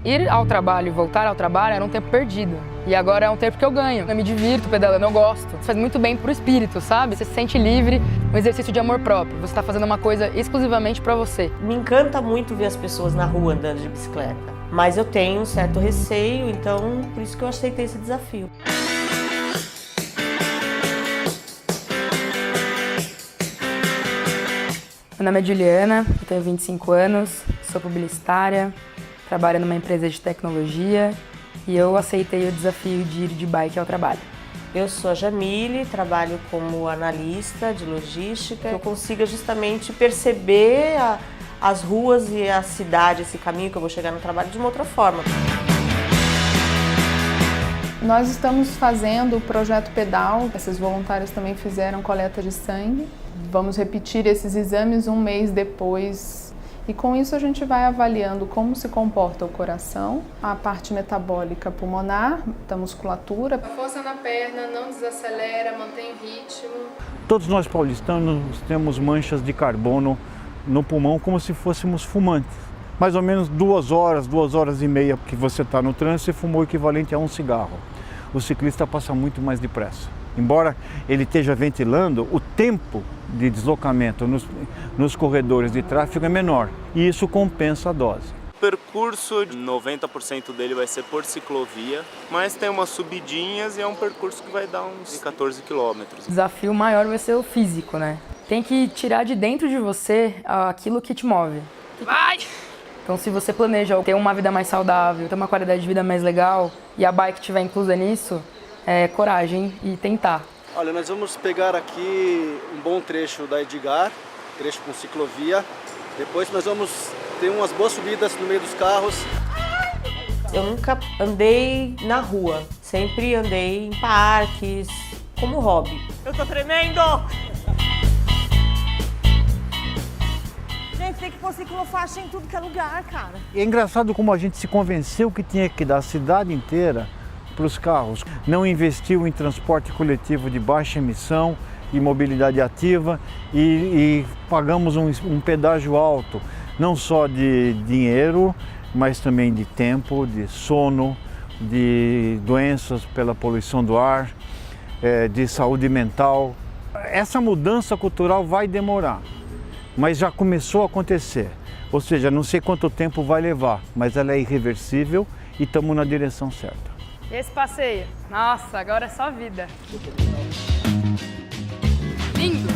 Ir ao trabalho e voltar ao trabalho era um tempo perdido. E agora é um tempo que eu ganho. Eu me divirto pedalando, eu gosto. Isso faz muito bem pro espírito, sabe? Você se sente livre, um exercício de amor próprio. Você está fazendo uma coisa exclusivamente para você. Me encanta muito ver as pessoas na rua andando de bicicleta. Mas eu tenho um certo receio, então por isso que eu aceitei esse desafio. Meu nome é Juliana, eu tenho 25 anos, sou publicitária, trabalho numa empresa de tecnologia e eu aceitei o desafio de ir de bike ao trabalho. Eu sou a Jamile, trabalho como analista de logística. Eu consiga justamente perceber as ruas e a cidade, esse caminho que eu vou chegar no trabalho de uma outra forma. Nós estamos fazendo o projeto Pedal, esses voluntários também fizeram coleta de sangue. Vamos repetir esses exames um mês depois e com isso a gente vai avaliando como se comporta o coração, a parte metabólica pulmonar, da musculatura. A força na perna, não desacelera, mantém o ritmo. Todos nós paulistanos temos manchas de carbono no pulmão como se fôssemos fumantes. Mais ou menos 2 horas e meia que você está no trânsito e fumou o equivalente a um cigarro. O ciclista passa muito mais depressa. Embora ele esteja ventilando, o tempo de deslocamento nos corredores de tráfego é menor e isso compensa a dose. O percurso, 90% dele vai ser por ciclovia, mas tem umas subidinhas e é um percurso que vai dar uns 14 quilômetros. O desafio maior vai ser o físico, né? Tem que tirar de dentro de você aquilo que te move. Vai! Então, se você planeja ter uma vida mais saudável, ter uma qualidade de vida mais legal e a bike estiver inclusa nisso, é coragem e tentar. Olha, nós vamos pegar aqui um bom trecho da Edgar, trecho com ciclovia. Depois nós vamos ter umas boas subidas no meio dos carros. Eu nunca andei na rua, sempre andei em parques, como hobby. Eu tô tremendo! Gente, tem que pôr ciclofaixa em tudo que é lugar, cara. É engraçado como a gente se convenceu que tinha que dar a cidade inteira para os carros. Não investiu em transporte coletivo de baixa emissão e mobilidade ativa e pagamos um pedágio alto, não só de dinheiro, mas também de tempo, de sono, de doenças pela poluição do ar, de saúde mental. Essa mudança cultural vai demorar, mas já começou a acontecer. Ou seja, não sei quanto tempo vai levar, mas ela é irreversível e estamos na direção certa. Esse passeio, nossa, agora é só vida. Lindo!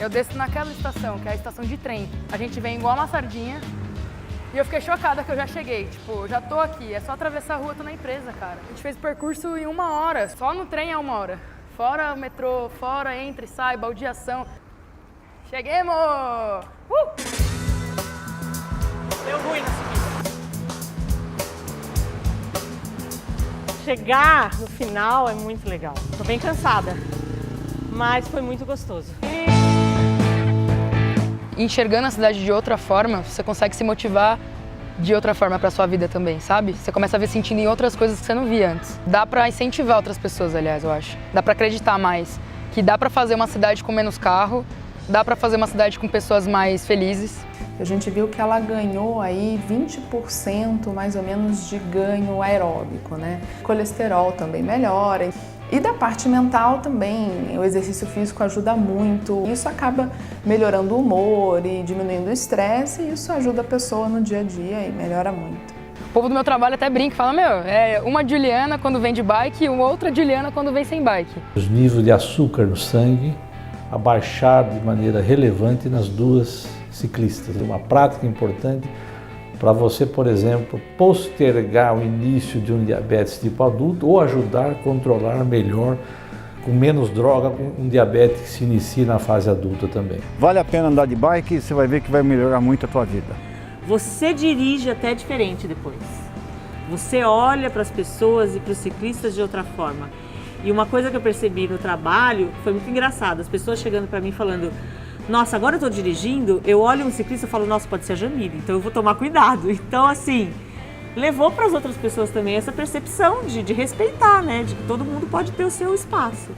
Eu desço naquela estação, que é a estação de trem. A gente vem igual uma sardinha. E eu fiquei chocada que eu já cheguei, tipo, já tô aqui, é só atravessar a rua, tô na empresa, cara. A gente fez o percurso em 1 hora, só no trem é 1 hora. Fora o metrô, fora, entra e sai, baldeação. Cheguemos! Deu ruim na subida. Chegar no final é muito legal. Tô bem cansada, mas foi muito gostoso. Enxergando a cidade de outra forma, você consegue se motivar de outra forma para sua vida também, sabe? Você começa a ver sentido em outras coisas que você não via antes. Dá para incentivar outras pessoas, aliás, eu acho. Dá para acreditar mais que dá para fazer uma cidade com menos carro, dá para fazer uma cidade com pessoas mais felizes. A gente viu que ela ganhou aí 20% mais ou menos de ganho aeróbico, né? O colesterol também melhora. E da parte mental também, o exercício físico ajuda muito. Isso acaba melhorando o humor e diminuindo o estresse e isso ajuda a pessoa no dia a dia e melhora muito. O povo do meu trabalho até brinca, fala, é uma Juliana quando vem de bike e uma outra Juliana quando vem sem bike. Os níveis de açúcar no sangue abaixaram de maneira relevante nas duas ciclistas. Uma prática importante para você, por exemplo, postergar o início de um diabetes tipo adulto ou ajudar a controlar melhor, com menos droga, um diabetes que se inicia na fase adulta também. Vale a pena andar de bike e você vai ver que vai melhorar muito a tua vida. Você dirige até diferente depois. Você olha para as pessoas e para os ciclistas de outra forma. E uma coisa que eu percebi no trabalho foi muito engraçado. As pessoas chegando para mim falando, nossa, agora eu estou dirigindo, eu olho um ciclista e falo, nossa, pode ser a Jamile, então eu vou tomar cuidado. Então, assim, levou para as outras pessoas também essa percepção de respeitar, né? De que todo mundo pode ter o seu espaço.